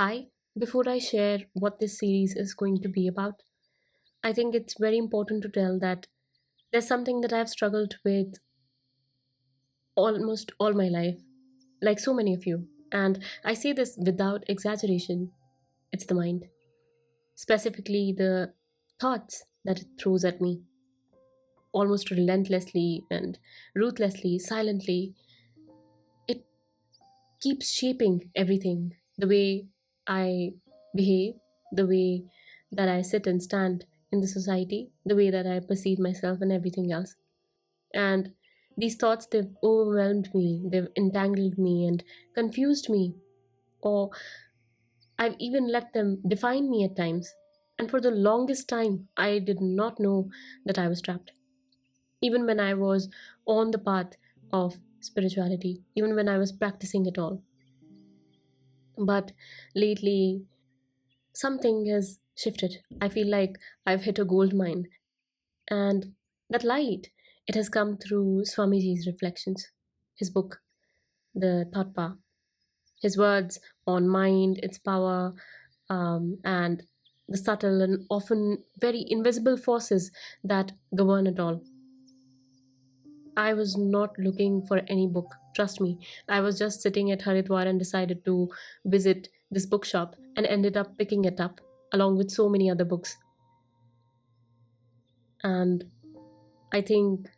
Hi, before I share what this series is going to be about, I think it's very important to tell that there's something that I've struggled with almost all my life, like so many of you. And I say this without exaggeration. It's the mind, specifically the thoughts that it throws at me, almost relentlessly and ruthlessly, silently. It keeps shaping everything, the way I behave, the way that I sit and stand in the society, the way that I perceive myself and everything else. And these thoughts, they've overwhelmed me, they've entangled me and confused me, or I've even let them define me at times. And for the longest time, I did not know that I was trapped. Even when I was on the path of spirituality, even when I was practicing it all. But lately, something has shifted. I feel like I've hit a gold mine. And that light, it has come through Swamiji's reflections, his book, The Thought Power, his words on mind, its power, and the subtle and often very invisible forces that govern it all. I was not looking for any book, trust me. I was just sitting at Haridwar and decided to visit this bookshop and ended up picking it up along with so many other books. And I think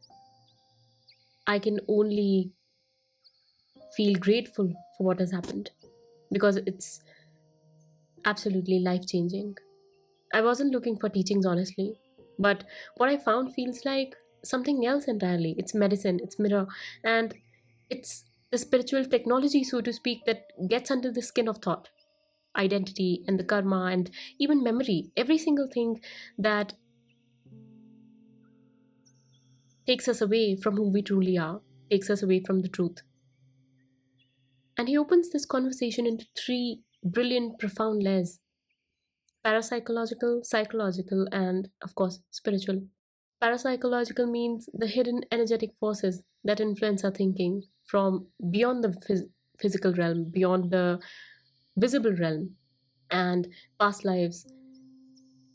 I can only feel grateful for what has happened because it's absolutely life changing. I wasn't looking for teachings, honestly, but what I found feels like something else entirely. It's medicine, it's mirror, and it's the spiritual technology, so to speak, that gets under the skin of thought, identity, and the karma, and even memory. Every single thing that takes us away from who we truly are, takes us away from the truth. And he opens this conversation into three brilliant, profound layers: parapsychological, psychological, and of course, spiritual. Parapsychological means the hidden energetic forces that influence our thinking from beyond the physical realm, beyond the visible realm, and past lives,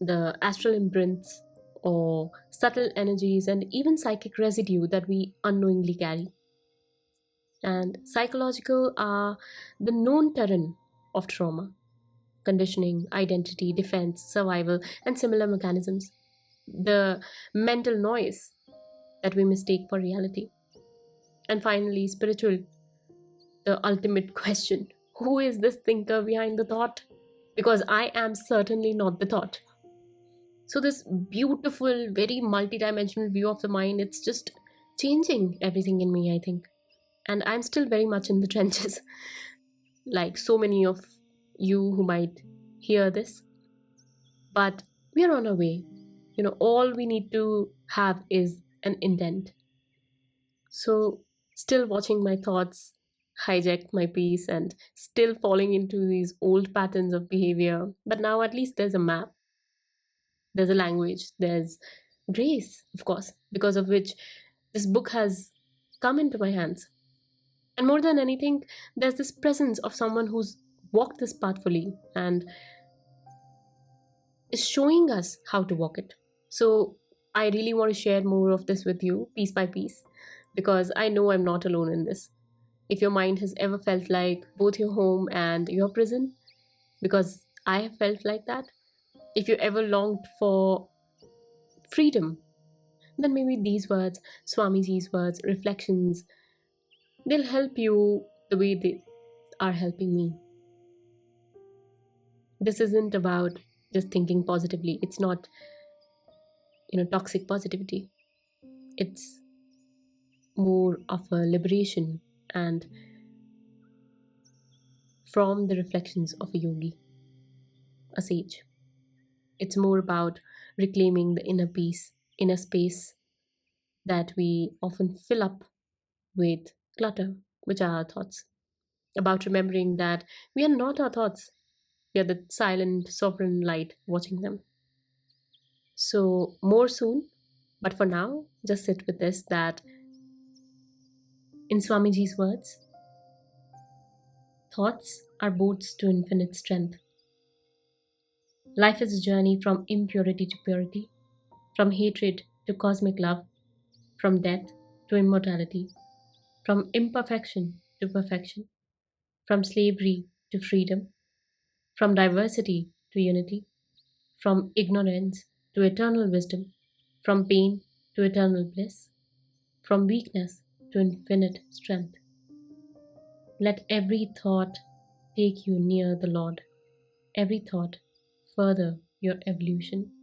the astral imprints, or subtle energies, and even psychic residue that we unknowingly carry. And psychological are the known terrain of trauma, conditioning, identity, defense, survival, and similar mechanisms. The mental noise that we mistake for reality. And finally, spiritual, the ultimate question: who is this thinker behind the thought? Because I am certainly not the thought. So, this beautiful, very multidimensional view of the mind, it's just changing everything in me, I think. And I'm still very much in the trenches, like so many of you who might hear this. But we are on our way. All we need to have is an intent. So, still watching my thoughts hijack my peace and still falling into these old patterns of behavior. But now at least there's a map, there's a language, there's grace, of course, because of which this book has come into my hands. And more than anything, there's this presence of someone who's walked this path fully and is showing us how to walk it. So I really want to share more of this with you piece by piece because I know I'm not alone in this. If your mind has ever felt like both your home and your prison, because I have felt like that, if you ever longed for freedom, then maybe these words, Swamiji's words, reflections, they'll help you the way they are helping me. This isn't about just thinking positively. It's not, toxic positivity. It's more of a liberation and from the reflections of a yogi, a sage. It's more about reclaiming the inner peace, inner space that we often fill up with clutter, which are our thoughts. About remembering that we are not our thoughts, we are the silent, sovereign light watching them. So, more soon, but for now, just sit with this that in Swamiji's words, thoughts are boats to infinite strength. Life is a journey from impurity to purity, from hatred to cosmic love, from death to immortality, from imperfection to perfection, from slavery to freedom, from diversity to unity, from ignorance to eternal wisdom, from pain to eternal bliss, from weakness to infinite strength. Let every thought take you near the Lord, every thought further your evolution.